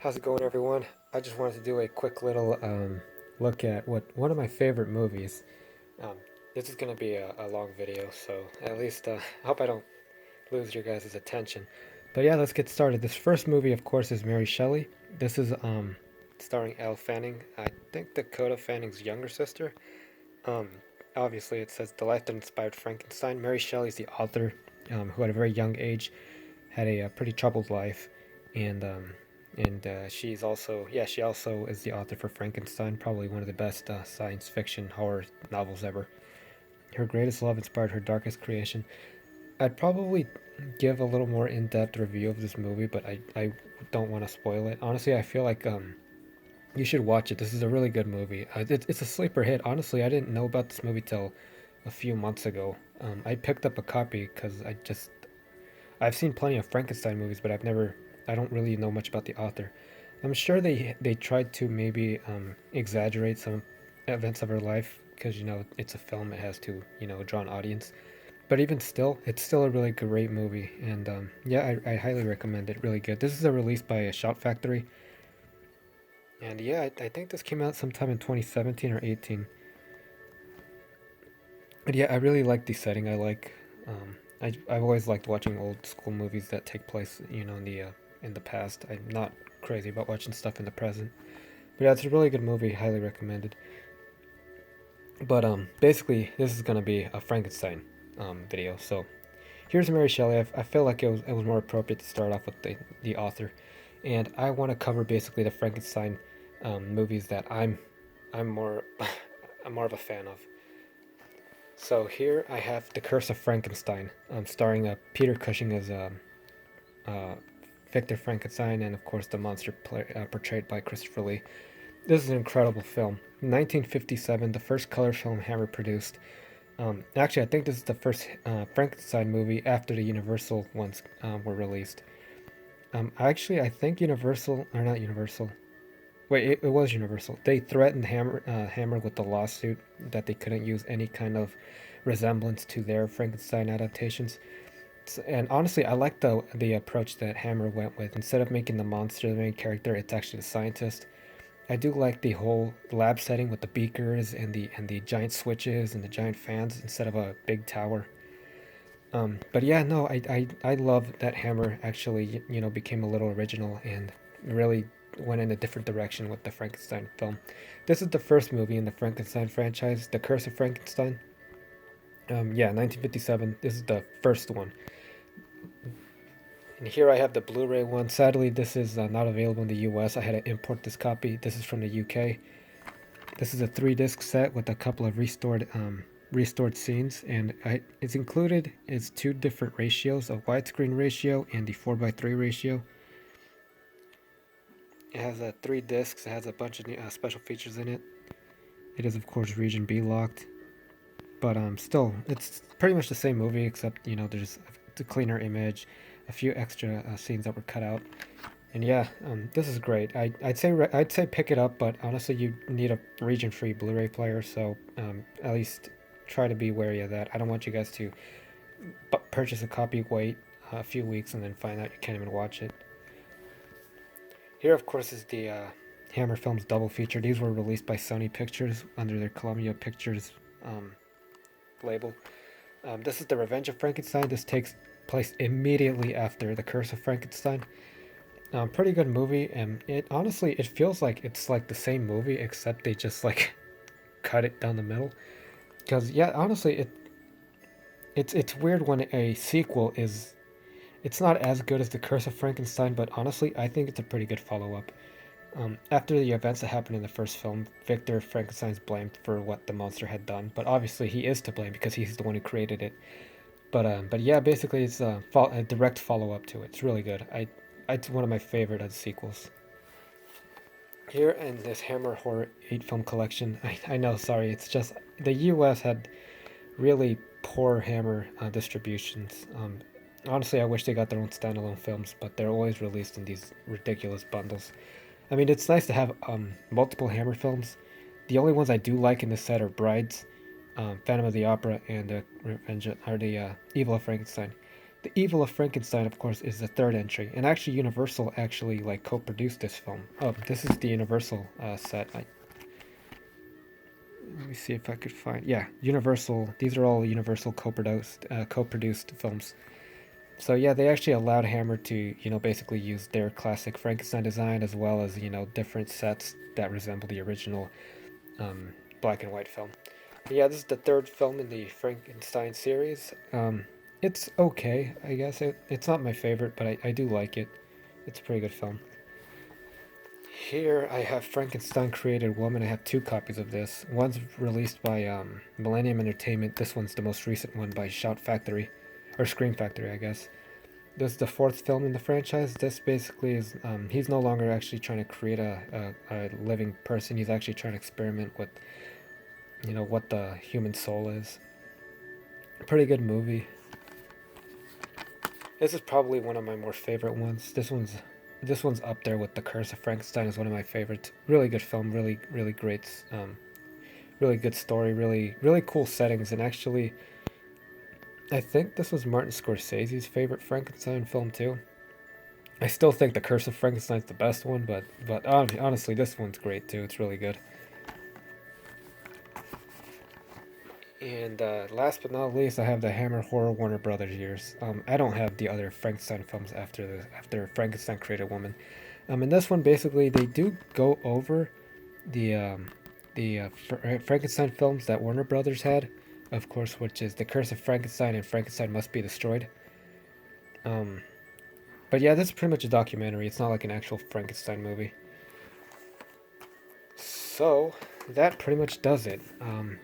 How's it going, everyone? I just wanted to do a quick little look at one of my favorite movies. Um, this is going to be a long video, so at least I hope I don't lose your guys' attention. But yeah, let's get started. This first movie, of course, is Mary Shelley. This is starring Elle Fanning. I think Dakota Fanning's younger sister. Um, Obviously, it says the life that inspired Frankenstein. Mary Shelley is the author, who at a very young age had a pretty troubled life, and she's also she also is the author for Frankenstein, probably one of the best science fiction horror novels ever. Her greatest love inspired her darkest creation. I'd probably give a little more in-depth review of this movie, but I don't want to spoil it. Honestly, I feel like you should watch it. This is a really good movie. It's a sleeper hit. Honestly, I didn't know about this movie till a few months ago. I picked up a copy because I've seen plenty of Frankenstein movies, but I don't really know much about the author. I'm sure they tried to maybe exaggerate some events of her life because it's a film, it has to draw an audience. But even still, it's still a really great movie, and yeah, I highly recommend it. Really good. This is a release by a Shout Factory, and yeah, I think this came out sometime in 2017 or 18. But yeah, I really like the setting. I've always liked watching old school movies that take place, in the past. I'm not crazy about watching stuff in the present. But yeah, it's a really good movie, highly recommended. But basically, this is gonna be a Frankenstein video. So here's Mary Shelley. I feel like it was more appropriate to start off with the author, and I want to cover basically the Frankenstein movies that I'm more I'm more of a fan of. So here I have The Curse of Frankenstein, starring Peter Cushing as uh, Victor Frankenstein, and of course the monster portrayed by Christopher Lee. This is an incredible film. 1957, the first color film Hammer produced. Actually, I think this is the first Frankenstein movie after the Universal ones were released. I think Universal, or not Universal. Wait, it was Universal. They threatened Hammer with the lawsuit that they couldn't use any kind of resemblance to their Frankenstein adaptations. And honestly, I like the approach that Hammer went with. Instead of making the monster the main character, it's actually the scientist. I do like the whole lab setting with the beakers and the giant switches and the giant fans instead of a big tower. But yeah, no, I love that Hammer actually became a little original and really went in a different direction with the Frankenstein film. This is the first movie in the Frankenstein franchise, The Curse of Frankenstein. Yeah, 1957. This is the first one. And here I have the Blu-ray one. Sadly, this is not available in the U.S. I had to import this copy. This is from the U.K. This is a 3-disc set with a couple of restored scenes, and it's included is two different ratios: a widescreen ratio and the 4:3 ratio. It has 3 discs. It has a bunch of special features in it. It is of course Region B locked, but still, it's pretty much the same movie except there's a cleaner image, a few extra scenes that were cut out. And yeah, this is great. I'd say pick it up, but honestly, you need a region-free Blu-ray player, so at least try to be wary of that. I don't want you guys to purchase a copy, wait a few weeks, and then find out you can't even watch it. Here, of course, is the Hammer Films double feature. These were released by Sony Pictures under their Columbia Pictures label. This is the Revenge of Frankenstein. This takes place immediately after the Curse of Frankenstein. Pretty good movie, and it honestly it feels like it's like the same movie except they just like cut it down the middle. Because yeah, honestly, it's weird when a sequel is it's not as good as the Curse of Frankenstein, but honestly, I think it's a pretty good follow up. After the events that happened in the first film, Victor Frankenstein's blamed for what the monster had done, but obviously he is to blame because he's the one who created it. But yeah, basically it's a direct follow up to it. It's really good. It's one of my favorite of the sequels. Here in this Hammer Horror 8 film collection, I know, sorry, it's just the US had really poor Hammer distributions. Honestly, I wish they got their own standalone films, but they're always released in these ridiculous bundles. I mean, it's nice to have multiple Hammer films. The only ones I do like in this set are Brides, Phantom of the Opera, and Revenge or the Evil of Frankenstein. The Evil of Frankenstein, of course, is the third entry, and actually Universal actually like co-produced this film. Oh, this is the Universal set. Let me see if I could find. Yeah, Universal. These are all Universal co-produced films. So yeah, they actually allowed Hammer to basically use their classic Frankenstein design as well as different sets that resemble the original black and white film. But yeah, this is the third film in the Frankenstein series. It's okay, I guess. It's not my favorite, but I do like it. It's a pretty good film. Here I have Frankenstein Created Woman. I have two copies of this. One's released by Millennium Entertainment. This one's the most recent one by Shout Factory, or Scream Factory, I guess. This is the fourth film in the franchise. This basically is, he's no longer actually trying to create a living person. He's actually trying to experiment with, what the human soul is. Pretty good movie. This is probably one of my more favorite ones. This one's up there with The Curse of Frankenstein as one of my favorites. Really good film, really really great, really good story, really cool settings, and actually, I think this was Martin Scorsese's favorite Frankenstein film too. I still think The Curse of Frankenstein's the best one, but honestly, this one's great too. It's really good. And last but not least, I have the Hammer Horror Warner Brothers years. I don't have the other Frankenstein films after Frankenstein Created Woman. In this one, basically, they do go over the Frankenstein films that Warner Brothers had, of course, which is The Curse of Frankenstein and Frankenstein Must Be Destroyed. Um, but yeah, this is pretty much a documentary. It's not like an actual Frankenstein movie. So that pretty much does it.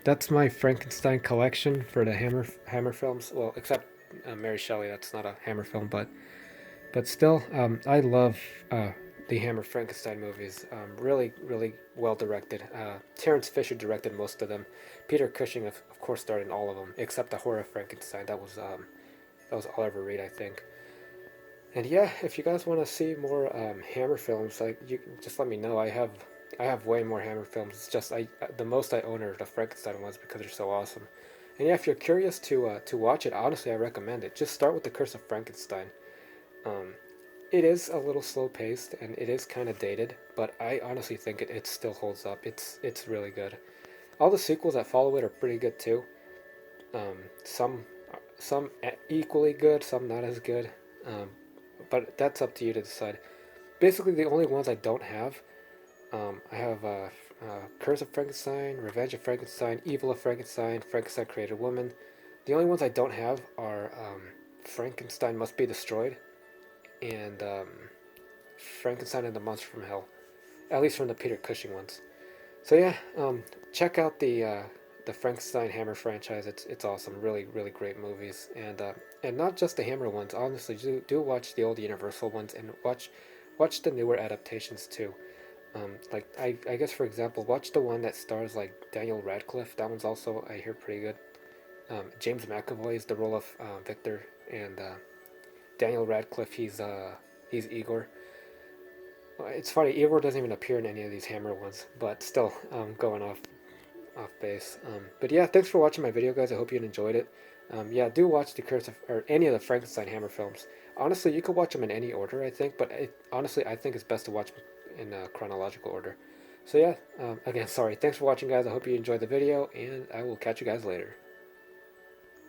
That's my Frankenstein collection for the Hammer films. Well, except Mary Shelley. That's not a Hammer film, but still, I love the Hammer Frankenstein movies. Really well directed. Terrence Fisher directed most of them. Peter Cushing, of course, starred in all of them except the Horror of Frankenstein. That was Oliver Reed, I think. And yeah, if you guys want to see more Hammer films, like you just let me know. I have way more Hammer films. It's just the most I own are the Frankenstein ones because they're so awesome. And yeah, if you're curious to watch it, honestly, I recommend it. Just start with The Curse of Frankenstein. Um, it is a little slow paced and it is kind of dated, but I honestly think it still holds up. It's really good. All the sequels that follow it are pretty good too. Some equally good, some not as good. Um, but that's up to you to decide. Basically, the only ones I don't have, I have Curse of Frankenstein, Revenge of Frankenstein, Evil of Frankenstein, Frankenstein Created Woman. The only ones I don't have are Frankenstein Must Be Destroyed and Frankenstein and the Monster from Hell, at least from the Peter Cushing ones. So yeah, check out the Frankenstein Hammer franchise. It's awesome. Really great movies, and not just the Hammer ones. Honestly, do watch the old Universal ones and watch the newer adaptations too. Like I guess for example, watch the one that stars like Daniel Radcliffe. That one's also I hear pretty good. James McAvoy is the role of Victor, and Daniel Radcliffe he's Igor. It's funny, Igor doesn't even appear in any of these Hammer ones, but still, going off base. But yeah, thanks for watching my video, guys. I hope you enjoyed it. Yeah, do watch the Curse of, or any of the Frankenstein Hammer films. Honestly, you could watch them in any order, I think, but honestly, I think it's best to watch them in chronological order. So yeah, again, sorry. Thanks for watching, guys. I hope you enjoyed the video, and I will catch you guys later.